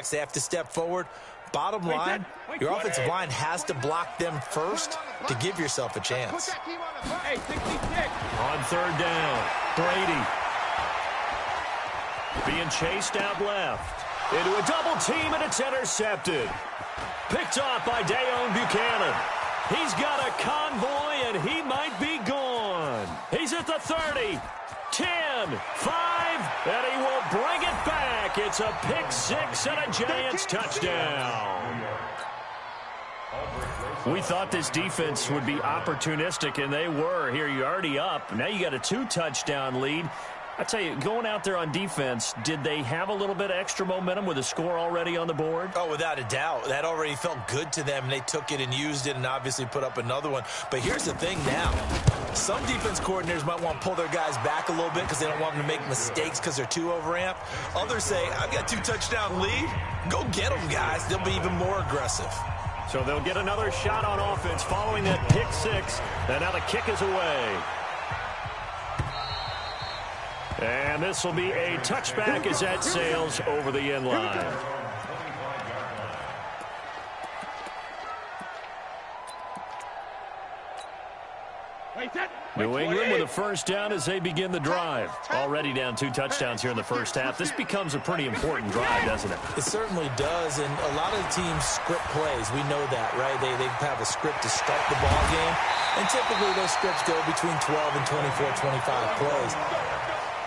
backs, they have to step forward. Bottom line, your offensive line has to block them first to give yourself a chance. On third down, Brady. Being chased out left. Into a double team, and it's intercepted. Picked off by Dayon Buchanan. He's got a convoy, and he might be gone. He's at the 30, 10, 5, and he will bring it back. It's a pick six and a Giants touchdown. We thought this defense would be opportunistic, and they were. Here, you're already up. Now you got a 2-touchdown lead. I tell you, going out there on defense, did they have a little bit of extra momentum with a score already on the board? Oh, without a doubt. That already felt good to them, and they took it and used it and obviously put up another one. But here's the thing now. Some defense coordinators might want to pull their guys back a little bit because they don't want them to make mistakes because they're too overamped. Others say, I've got a 2-touchdown lead. Go get them, guys. They'll be even more aggressive. So they'll get another shot on offense following that pick six. And now the kick is away. And this will be a touchback as that sails over the end line. New England with a first down as they begin the drive. Already down 2 touchdowns here in the first half. This becomes a pretty important drive, doesn't it? It certainly does, and a lot of the teams script plays. We know that, right? They have a script to start the ball game, and typically those scripts go between 12 and 24, 25 plays.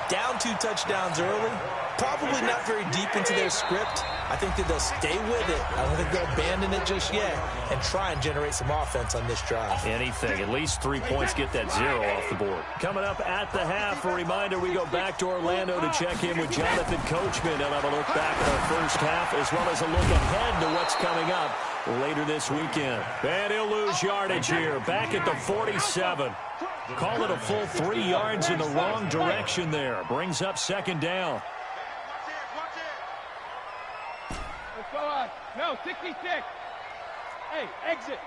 Down 2 touchdowns early, probably not very deep into their script. I think that they'll stay with it. I don't think they'll abandon it just yet and try and generate some offense on this drive. Anything. At least 3 points, get that 0 off the board. Coming up at the half, a reminder, we go back to Orlando to check in with Jonathan Coachman and have a look back at our first half as well as a look ahead to what's coming up later this weekend. And he'll lose yardage here, back at the 47. Call it a full 3 yards in the wrong direction there. Brings up second down. Let's go on. No, 66. Hey, exit.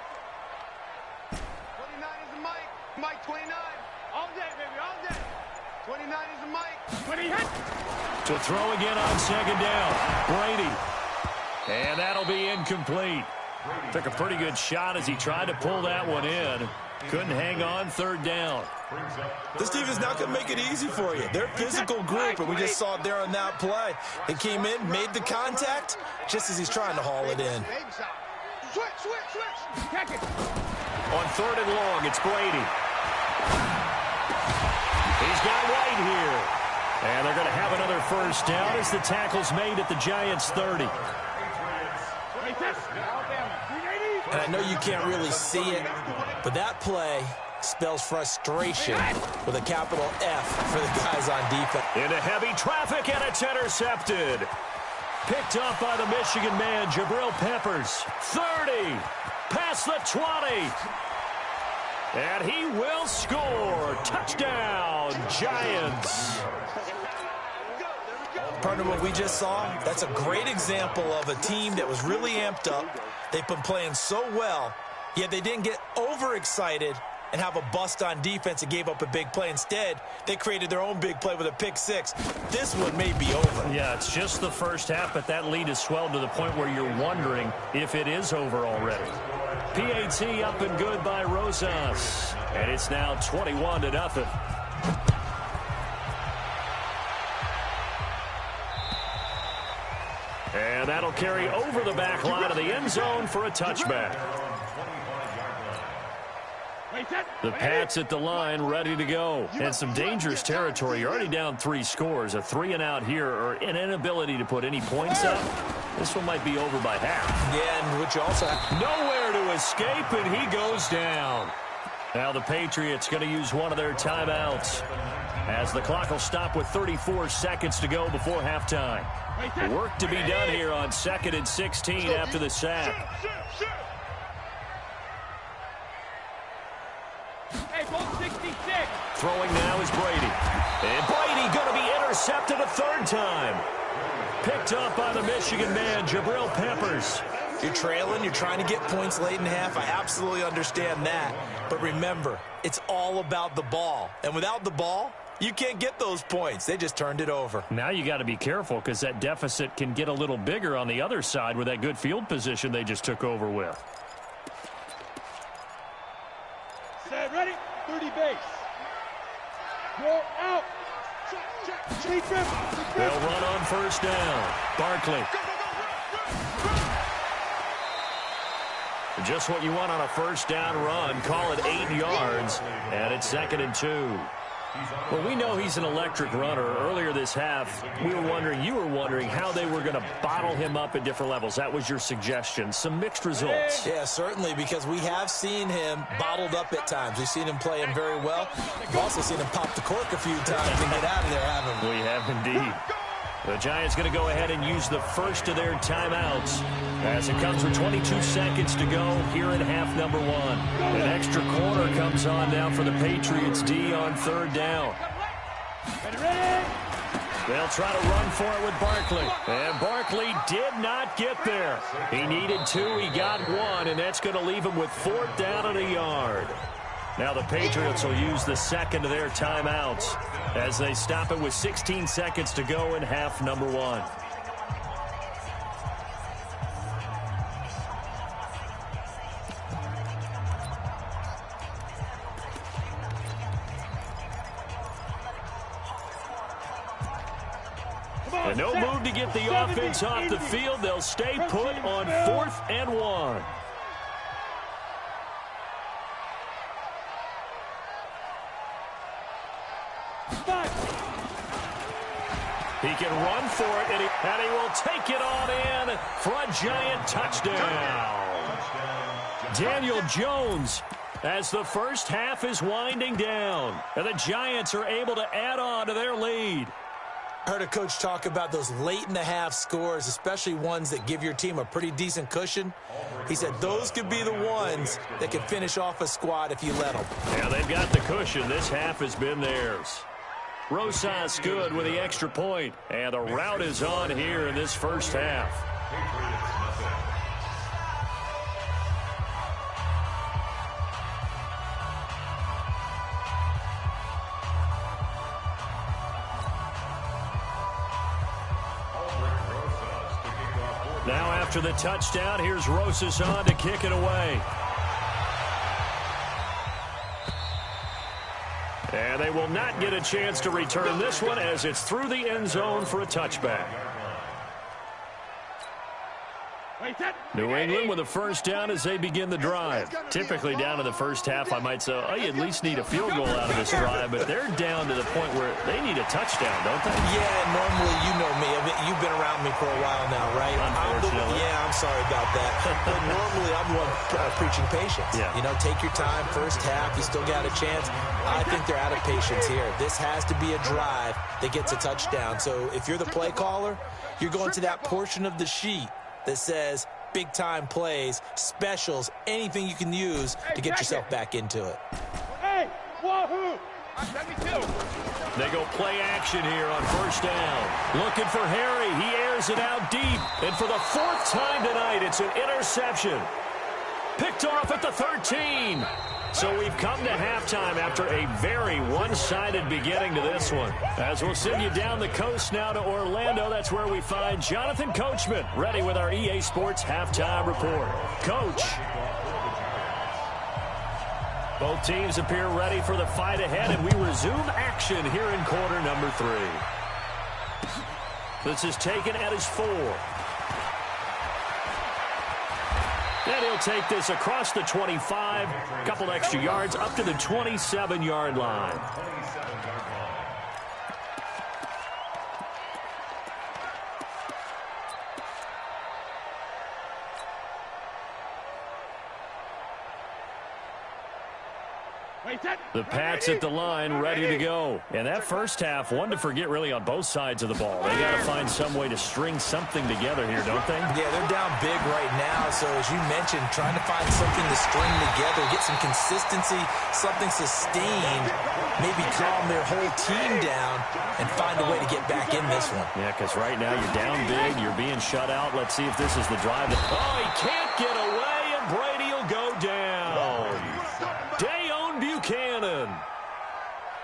29 is the mic. Mike 29. All day, baby, all day. 29 is the mic. 20 hit. To throw again on second down. Brady. And that'll be incomplete. Took a pretty good shot as he tried to pull that one in. Couldn't hang on, third down. This team is not going to make it easy for you. They're a physical group, and we just saw it there on that play. They came in, made the contact, just as he's trying to haul it in. Switch. Check it. On third and long, it's Brady. He's got White here. And they're going to have another first down as the tackle's made at the Giants' 30. And I know you can't really see it, but that play spells frustration with a capital F for the guys on defense. Into heavy traffic, and it's intercepted. Picked up by the Michigan man, Jabril Peppers. 30, past the 20. And he will score. Touchdown, Giants. Partner, what we just saw, that's a great example of a team that was really amped up. They've been playing so well, yet they didn't get overexcited and have a bust on defense and gave up a big play. Instead, they created their own big play with a pick six. This one may be over. Yeah, it's just the first half, but that lead has swelled to the point where you're wondering if it is over already. PAT up and good by Rosas. And it's now 21-0. And that'll carry over the back line of the end zone for a touchback. The Pats at the line, ready to go. And some dangerous territory. You're already down 3 scores. A 3-and-out here, or an inability to put any points up. This one might be over by half. Yeah, and which also... Nowhere to escape, and he goes down. Now the Patriots going to use one of their timeouts, as the clock will stop with 34 seconds to go before halftime. Work to be done here on 2nd and 16 after the sack. Hey, ball 66. Throwing now is Brady. And Brady going to be intercepted a 3rd time. Picked up by the Michigan man, Jabril Peppers. You're trailing, you're trying to get points late in half. I absolutely understand that. But remember, it's all about the ball. And without the ball, You can't get those points. They just turned it over. Now you got to be careful because that deficit can get a little bigger on the other side with that good field position they just took over with. Set, ready? 30 base. Go out. Check. They'll run on first down. Barkley. Just what you want on a first down run. Call it 8 yards, and it's 2nd and 2. Well, we know he's an electric runner. Earlier this half, you were wondering how they were going to bottle him up at different levels. That was your suggestion. Some mixed results. Yeah, certainly, because we have seen him bottled up at times. We've seen him play him very well. We've also seen him pop the cork a few times and get out of there, haven't we? We have indeed. The Giants going to go ahead and use the first of their timeouts as it comes with 22 seconds to go here in half number 1. An extra quarter comes on now for the Patriots D on 3rd down. They'll try to run for it with Barkley. And Barkley did not get there. He needed 2. He got 1, and that's going to leave him with 4th down and a yard. Now the Patriots will use the second of their timeouts as they stop it with 16 seconds to go in half number 1. And no move to get the offense off the field. They'll stay put on 4th and 1. He can run for it, and he will take it on in for a Giant touchdown. Daniel Jones, as the first half is winding down, and the Giants are able to add on to their lead. I heard a coach talk about those late-in-the-half scores, especially ones that give your team a pretty decent cushion. He said those could be the ones that can finish off a squad if you let them. Yeah, they've got the cushion. This half has been theirs. Rosas good with the extra point, and the route is on here in this first half. Now after the touchdown, here's Rosas on to kick it away. And they will not get a chance to return this one as it's through the end zone for a touchback. New England with a first down as they begin the drive. Typically down in the first half, I might say, oh, you at least need a field goal out of this drive, but they're down to the point where they need a touchdown, don't they? Yeah, normally, you know me. You've been around me for a while now, right? Unfortunately. I'm sorry about that. But normally, I'm the one preaching patience. Yeah. You know, take your time. First half, you still got a chance. I think they're out of patience here. This has to be a drive that gets a touchdown. So if you're the play caller, you're going to that portion of the sheet that says big-time plays, specials, anything you can use to get yourself back into it. Hey, wahoo! They go play action here on first down. Looking for Harry. He airs it out deep. And for the 4th time tonight, it's an interception. Picked off at the 13. So we've come to halftime after a very one-sided beginning to this one. As we'll send you down the coast now to Orlando, that's where we find Jonathan Coachman, ready with our EA Sports Halftime Report. Coach. Both teams appear ready for the fight ahead, and we resume action here in quarter number 3. This is taken at his 4. And he'll take this across the 25, a couple extra yards up to the 27-yard line. The Pats at the line, ready to go. And that first half, one to forget really on both sides of the ball. They got to find some way to string something together here, don't they? Yeah, they're down big right now. So as you mentioned, trying to find something to string together, get some consistency, something sustained, maybe calm their whole team down and find a way to get back in this one. Yeah, because right now you're down big, you're being shut out. Let's see if this is the drive. Oh, he can't get away, and Brady will go down. Buchanan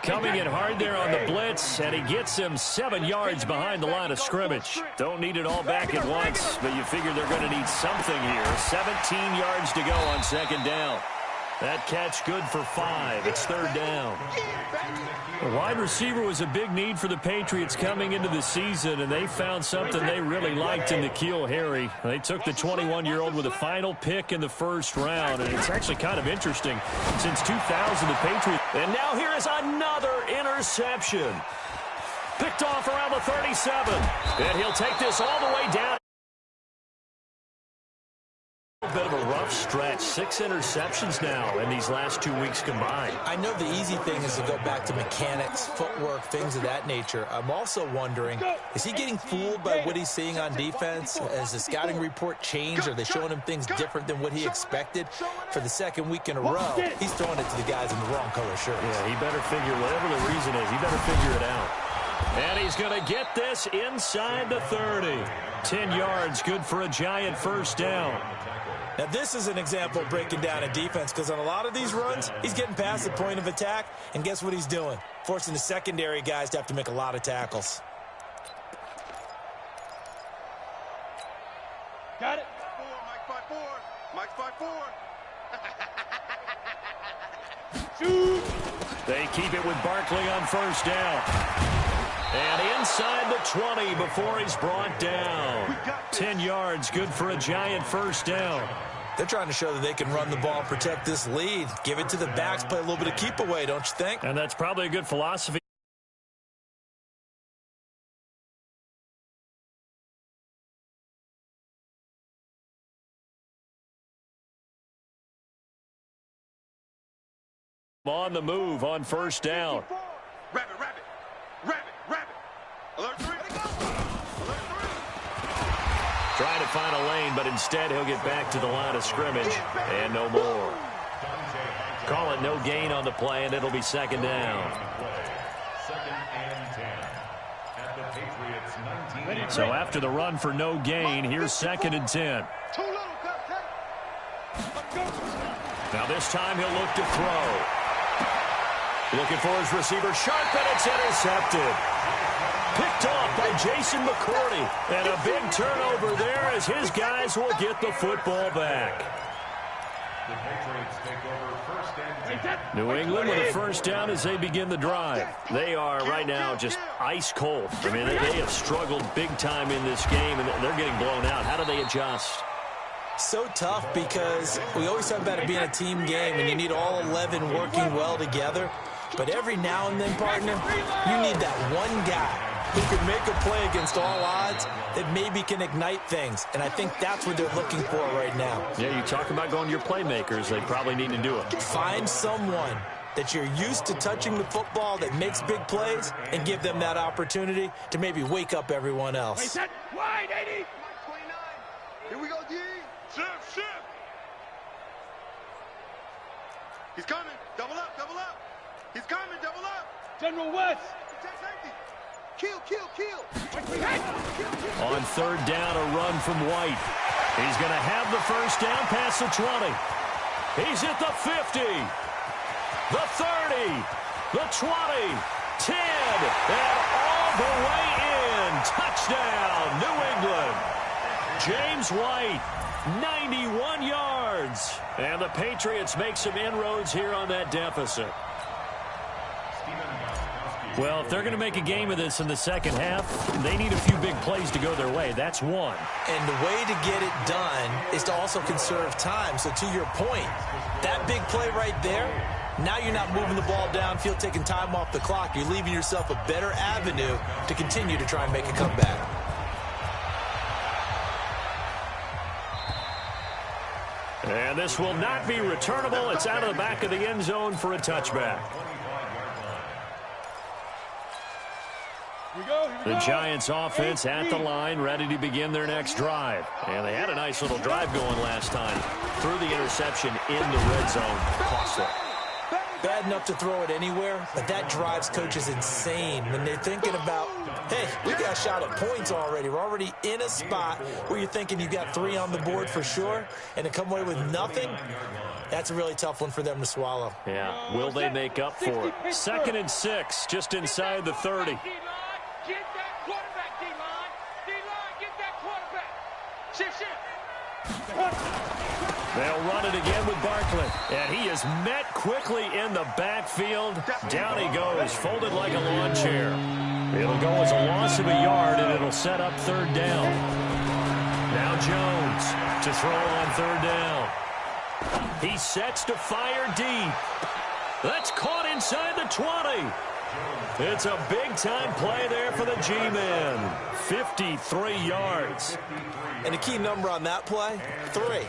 Coming in hard there on the blitz, and he gets him 7 yards behind the line of scrimmage. Don't need it all back at once, but you figure they're going to need something here. 17 yards to go on second down. That catch good for 5. It's third down. The wide receiver was a big need for the Patriots coming into the season, and they found something they really liked in N'Keal Harry. They took the 21-year-old with a final pick in the first round, and it's actually kind of interesting. Since 2000, the Patriots... And now here is another interception. Picked off around the 37, and he'll take this all the way down. A bit of a rough stretch. 6 interceptions now in these last 2 weeks combined. I know the easy thing is to go back to mechanics, footwork, things of that nature. I'm also wondering, is he getting fooled by what he's seeing on defense? Has the scouting report changed? Are they showing him things different than what he expected? For the second week in a row, he's throwing it to the guys in the wrong color shirts. Yeah, he better figure, whatever the reason is, he better figure it out. And he's going to get this inside the 30. 10 yards, good for a giant first down. Now, this is an example of breaking down a defense, because on a lot of these runs, he's getting past the point of attack, and guess what he's doing? Forcing the secondary guys to have to make a lot of tackles. Got it. Mike 5-4. Mike 5-4. Shoot. They keep it with Barkley on first down. And inside the 20 before he's brought down. 10 yards, good for a giant first down. They're trying to show that they can run the ball and protect this lead. Give it to the backs, play a little bit of keep away, don't you think? And that's probably a good philosophy. On the move on first down. Rabbit. Alert 3. Alert 3. Trying to find a lane, but instead he'll get back to the line of scrimmage. And no more. Call it no gain on the play, and it'll be second down. So after the run for no gain, here's second and 10. Now this time he'll look to throw. Looking for his receiver, sharp, and it's intercepted. Picked off by Jason McCourty. And a big turnover there as his guys will get the football back. New England with a first down as they begin the drive. They are right now just ice cold. I mean, they have struggled big time in this game, and they're getting blown out. How do they adjust? So tough, because we always talk about it being a team game, and you need all 11 working well together. But every now and then, partner, you need that one guy who can make a play against all odds that maybe can ignite things. And I think that's what they're looking for right now. Yeah, you talk about going to your playmakers. They probably need to do it. Find someone that you're used to touching the football that makes big plays and give them that opportunity to maybe wake up everyone else. Set. Wide, 80. 29. Here we go, D. Shift. He's coming. Double up. He's coming. Double up. General West. Protect safety. Kill. On third down, a run from White. He's going to have the first down past the 20. He's at the 50, the 30, the 20, 10, and all the way in. Touchdown, New England. James White, 91 yards. And the Patriots make some inroads here on that deficit. Well, if they're going to make a game of this in the second half, they need a few big plays to go their way. That's one. And the way to get it done is to also conserve time. So to your point, that big play right there, now you're not moving the ball downfield, taking time off the clock. You're leaving yourself a better avenue to continue to try and make a comeback. And this will not be returnable. It's out of the back of the end zone for a touchback. The Giants offense at the line, ready to begin their next drive. And they had a nice little drive going last time. Threw the interception in the red zone. Costly. bad enough to throw it anywhere, but that drives coaches insane when they're thinking about, hey, we got a shot at points already. We're already in a spot where you're thinking you got 3 on the board for sure, and to come away with nothing, that's a really tough one for them to swallow. Yeah, will they make up for it? 2nd and 6, just inside the 30. Get that quarterback, D-line. D-line, get that quarterback. Shift. They'll run it again with Barkley. And he is met quickly in the backfield. Down he goes, folded like a lawn chair. It'll go as a loss of a yard, and it'll set up 3rd down. Now Jones to throw on 3rd down. He sets to fire deep. That's caught inside the 20. It's a big-time play there for the G-men. 53 yards. And the key number on that play, 3.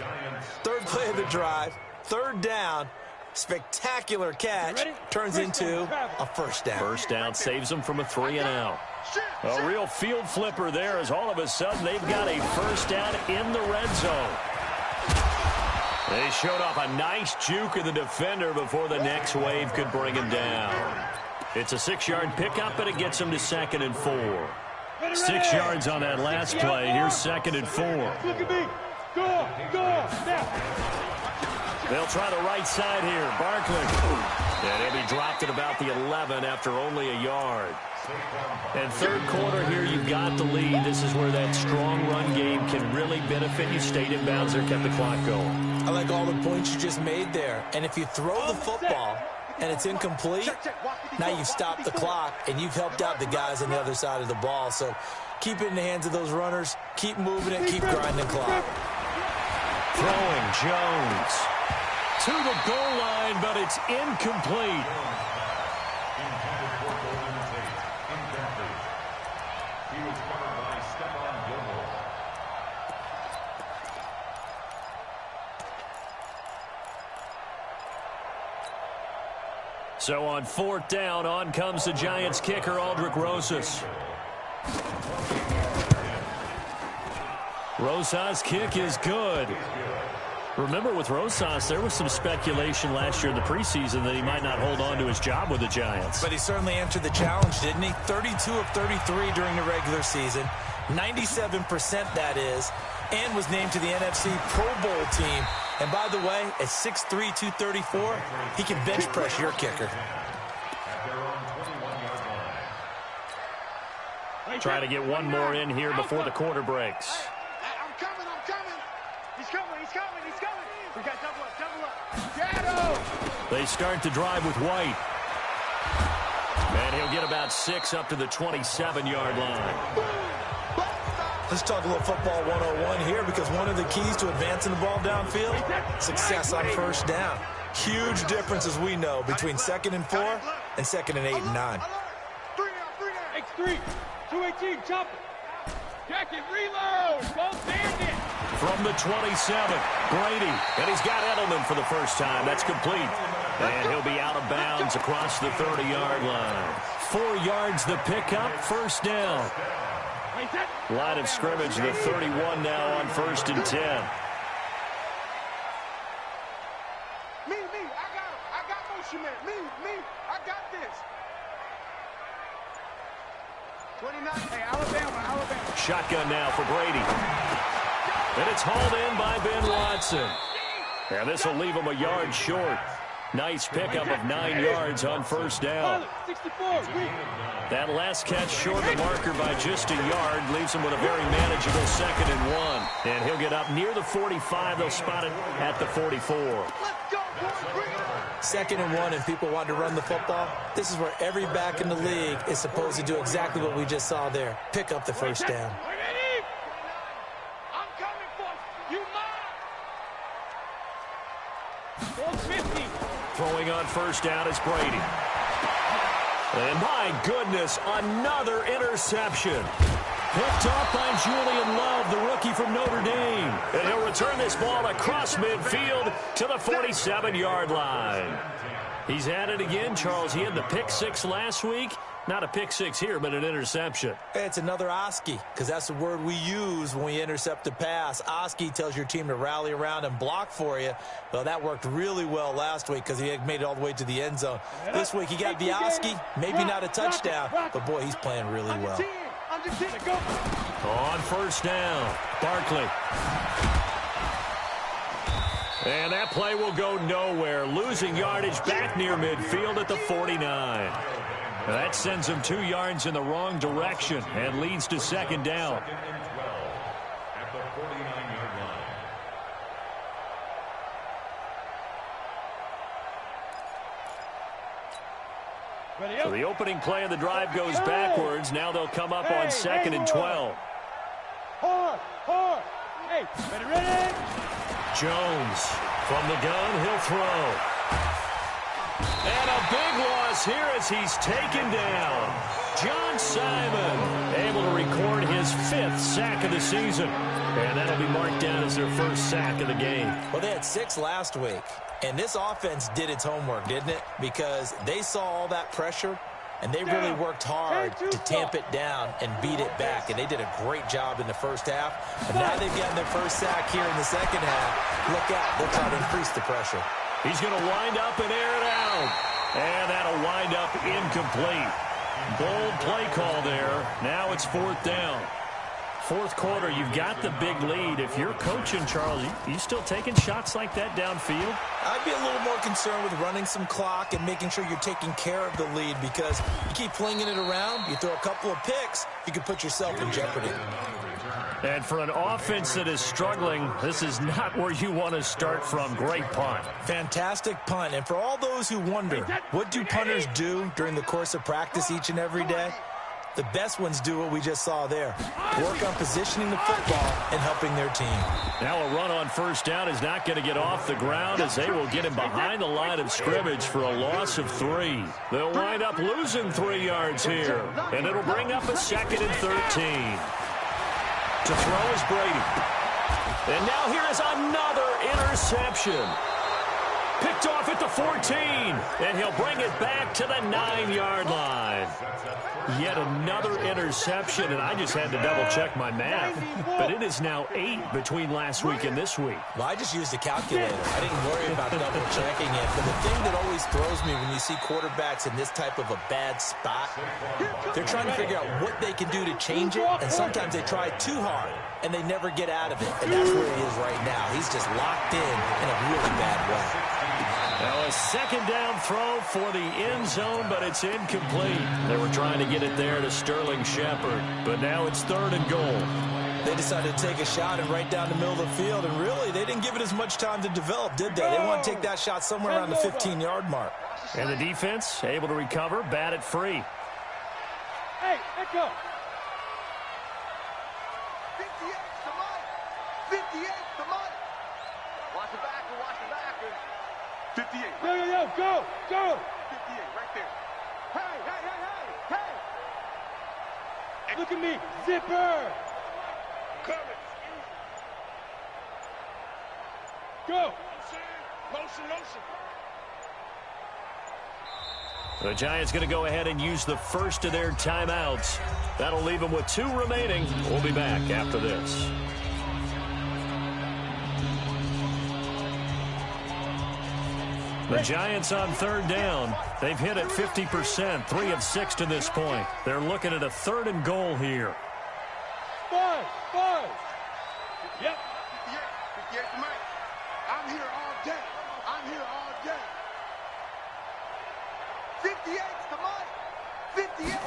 3rd play of the drive, 3rd down, spectacular catch, turns into a 1st down. 1st down saves them from a 3 and out. A real field flipper there as all of a sudden they've got a 1st down in the red zone. They showed off a nice juke of the defender before the next wave could bring him down. It's a 6-yard pickup, and it gets him to 2nd and 4. 6 yards on that last play. Here's 2nd and 4. Look at me. Go. Now. They'll try the right side here. Barkley. And he'll be dropped at about the 11 after only a yard. And 3rd quarter here, you've got the lead. This is where that strong run game can really benefit you. Stayed in bounds there, kept the clock going. I like all the points you just made there. And if you throw the football and it's incomplete, now you stop the clock, and you've helped out the guys on the other side of the ball. So keep it in the hands of those runners. Keep moving it. Keep grinding clock. Throwing Jones to the goal line, but it's incomplete. So on 4th down, on comes the Giants kicker, Aldrich Rosas. Rosas' kick is good. Remember, with Rosas, there was some speculation last year in the preseason that he might not hold on to his job with the Giants. But he certainly answered the challenge, didn't he? 32 of 33 during the regular season, 97% that is, and was named to the NFC Pro Bowl team. And by the way, at 6'3", 234, he can bench press your kicker. Try to get one more in here before the quarter breaks. I'm coming. He's coming. We got double up. Shadow! They start the drive with White. And he'll get about 6 up to the 27-yard line. Let's talk a little football 101 here, because one of the keys to advancing the ball downfield, success on 1st down. Huge difference, as we know, between 2nd and 4 and 2nd and 8 and 9. X3, 218, chop it. Jacket, reload. Go bandit. From the 27, Brady. And he's got Edelman for the first time. That's complete. And he'll be out of bounds across the 30-yard line. 4 yards the pickup, 1st down. Line of scrimmage, the 31 now on 1st and 10. Me, I got motion man. Me, I got this. 29, hey, Alabama. Shotgun now for Brady. And it's hauled in by Ben Watson. And this will leave him a yard short. Nice pickup of 9 yards on 1st down. That last catch short of the marker by just a yard leaves him with a very manageable 2nd and 1. And he'll get up near the 45. They'll spot it at the 44. 2nd and 1, and people want to run the football. This is where every back in the league is supposed to do exactly what we just saw there. Pick up the 1st down. I'm coming for you. Mine. 450. Throwing on 1st down is Brady. And my goodness, another interception. Picked up by Julian Love, the rookie from Notre Dame. And he'll return this ball across midfield to the 47-yard line. He's at it again, Charles. He had the pick 6 last week. Not a pick six here, but an interception. It's another Oski, because that's the word we use when we intercept a pass. Oski tells your team to rally around and block for you. Well, that worked really well last week because he had made it all the way to the end zone. This week he got the Oski, maybe not a touchdown, but boy, he's playing really well. On first down, Barkley. And that play will go nowhere. Losing yardage back near midfield at the 49. That sends him 2 yards in the wrong direction and leads to second down. At the 49-yard line. So the opening play of the drive goes backwards. Now they'll come up on 2nd and 12. Hey, ready? Jones from the gun, he'll throw. And a big loss here as he's taken down. John Simon able to record his 5th sack of the season. And that'll be marked down as their first sack of the game. Well, they had 6 last week. And this offense did its homework, didn't it? Because they saw all that pressure, and they really worked hard to tamp it down and beat it back. And they did a great job in the first half. And now they've gotten their first sack here in the second half. Look out. They'll try to increase the pressure. He's going to wind up and air it out. And that'll wind up incomplete. Bold play call there. Now it's 4th down. 4th quarter, you've got the big lead. If you're coaching, Charles, you still taking shots like that downfield? I'd be a little more concerned with running some clock and making sure you're taking care of the lead, because you keep flinging it around, you throw a couple of picks, you can put yourself in jeopardy. And for an offense that is struggling, this is not where you want to start from. Great punt. Fantastic punt. And for all those who wonder, what do punters do during the course of practice each and every day? The best ones do what we just saw there. Work on positioning the football and helping their team. Now a run on first down is not going to get off the ground, as they will get him behind the line of scrimmage for a loss of 3. They'll wind up losing 3 yards here, and it'll bring up a 2nd and 13. To throw is Brady. And now here is another interception. Picked off at the 14, and he'll bring it back to the 9-yard line. Yet another interception, and I just had to double-check my math. But it is now 8 between last week and this week. Well, I just used a calculator. I didn't worry about double-checking it. But the thing that always throws me when you see quarterbacks in this type of a bad spot, they're trying to figure out what they can do to change it, and sometimes they try too hard, and they never get out of it. And that's where he is right now. He's just locked in a really bad way. Now a 2nd down throw for the end zone, but it's incomplete. They were trying to get it there to Sterling Shepard, but now it's 3rd and goal. They decided to take a shot and right down the middle of the field, and really, they didn't give it as much time to develop, did they? They want to take that shot somewhere around the 15-yard mark. And the defense able to recover, bat it free. Hey, let's go. 58 to Mike. 58 to Mike. Watch the back, watch the back. 58. Go. 58, right there. Hey. Look at me, zipper. Coming. Go. Motion. The Giants going to go ahead and use the first of their timeouts. That'll leave them with 2 remaining. We'll be back after this. The Giants on 3rd down. They've hit it 50%, 3 of 6 to this point. They're looking at a 3rd and goal here. 5. Yep. 58 to Mike. I'm here all day. 58 to Mike. 58.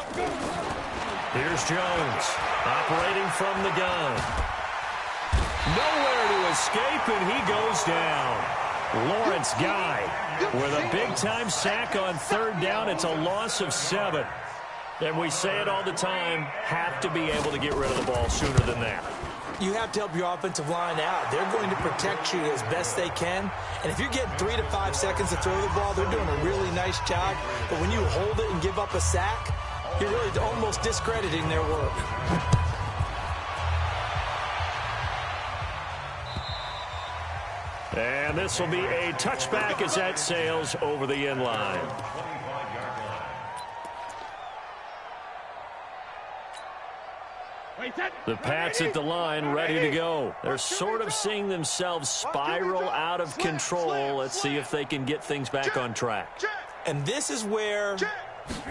Here's Jones, operating from the gun. Nowhere to escape, and he goes down. Lawrence Guy with a big-time sack on 3rd down. It's a loss of 7. And we say it all the time, have to be able to get rid of the ball sooner than that. You have to help your offensive line out. They're going to protect you as best they can. And if you're getting 3 to 5 seconds to throw the ball, they're doing a really nice job. But when you hold it and give up a sack, you're really almost discrediting their work. And this will be a touchback as that sails over the end line. The Pats at the line, ready to go. They're sort of seeing themselves spiral out of control. Let's see if they can get things back on track. And this is where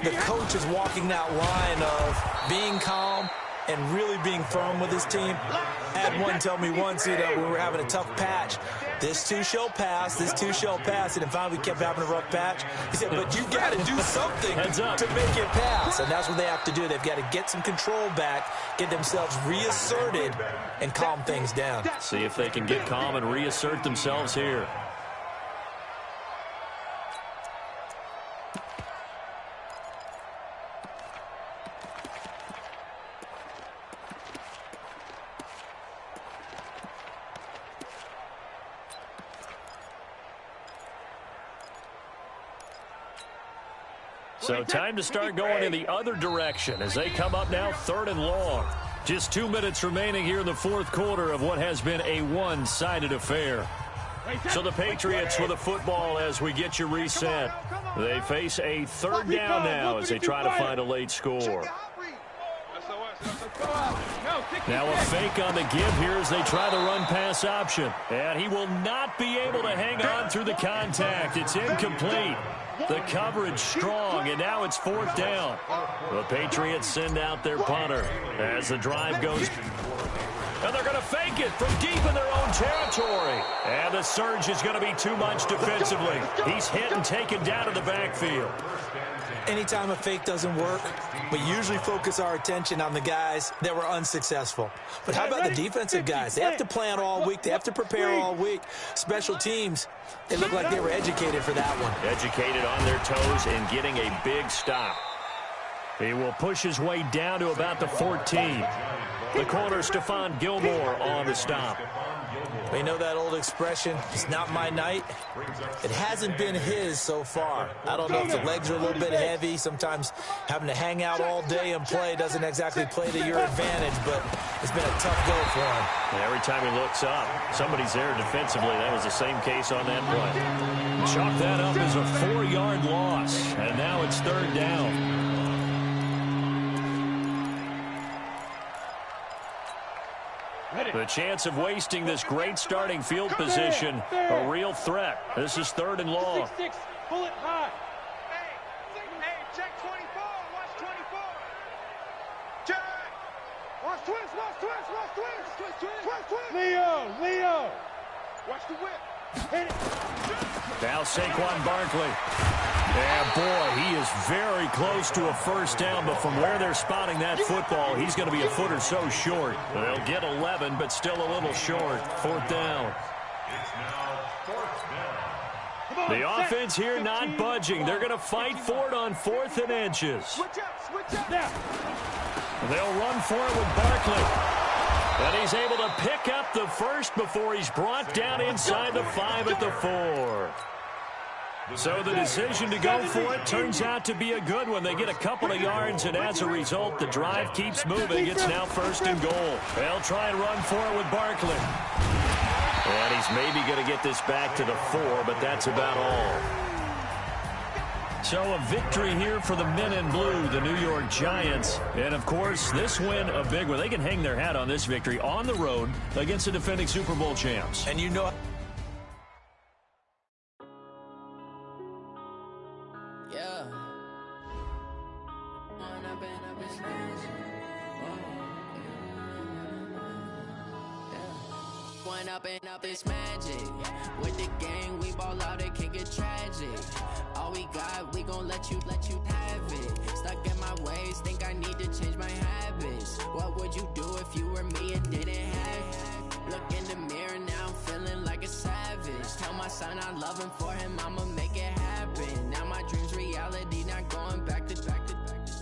the coach is walking that line of being calm and really being firm with his team. I had one tell me once, we were having a tough patch. This too shall pass, this too shall pass. And then finally we kept having a rough patch. He said, but you got to do something to make it pass. And that's what they have to do. They've got to get some control back, get themselves reasserted, and calm things down. See if they can get calm and reassert themselves here. So time to start going in the other direction as they come up now 3rd and long. Just 2 minutes remaining here in the 4th quarter of what has been a one-sided affair. So the Patriots with the football as we get you reset. They face a 3rd down now as they try to find a late score. Now a fake on the give here as they try the run-pass option. And he will not be able to hang on through the contact. It's incomplete. The coverage strong, and now it's 4th down. The Patriots send out their punter as the drive goes. And they're going to fake it from deep in their own territory. And the surge is going to be too much defensively. He's hit and taken down in the backfield. Anytime a fake doesn't work, we usually focus our attention on the guys that were unsuccessful. But how about the defensive guys? They have to plan all week. They have to prepare all week. Special teams, they look like they were educated for that one. Educated on their toes and getting a big stop. He will push his way down to about the 14. The corner, Stephon Gilmore, on the stop. We know that old expression, it's not my night. It hasn't been his so far. I don't know if the legs are a little bit heavy. Sometimes having to hang out all day and play doesn't exactly play to your advantage, but it's been a tough go for him. And every time he looks up, somebody's there defensively. That was the same case on that play. Chalk that up as a 4-yard loss, and now it's 3rd down. The chance of wasting this great starting field position, a real threat. This is 3rd and long. Pull it high. Hey, check 24. Watch 24. Check. Watch twist. Leo. Watch the whip. Hit it. Now Saquon Barkley. And boy, he is very close to a 1st down, but from where they're spotting that football, he's going to be a foot or so short. They'll get 11, but still a little short. 4th down. The offense here not budging. They're going to fight for it on 4th and inches. Switch up. They'll run for it with Barkley. And he's able to pick up the 1st before he's brought down inside the 5 at the 4. So the decision to go for it turns out to be a good one. They get a couple of yards, and as a result, the drive keeps moving. It's now 1st and goal. They'll try and run for it with Barkley. And he's maybe going to get this back to the 4, but that's about all. So a victory here for the men in blue, the New York Giants. And, of course, this win a big one. They can hang their hat on this victory on the road against the defending Super Bowl champs. And you know... Up this magic. With the gang, we ball out, it can get tragic. All we got, we gon' let you have it. Stuck in my ways, think I need to change my habits. What would you do if you were me and didn't have it? Look in the mirror, now I'm feeling like a savage. Tell my son I love him, for him I'ma make it happen. Now my dream's reality, not going back to.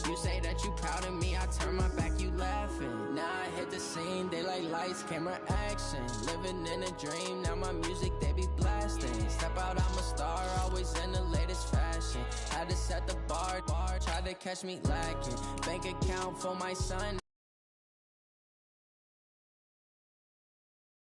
You say that you proud of me, I turn my back, you laughing. Now I hit the scene, they like lights, camera, action. Living in a dream, now my music, they be blasting. Step out, I'm a star, always in the latest fashion. Had to set the bar, try to catch me lacking. Bank account for my son.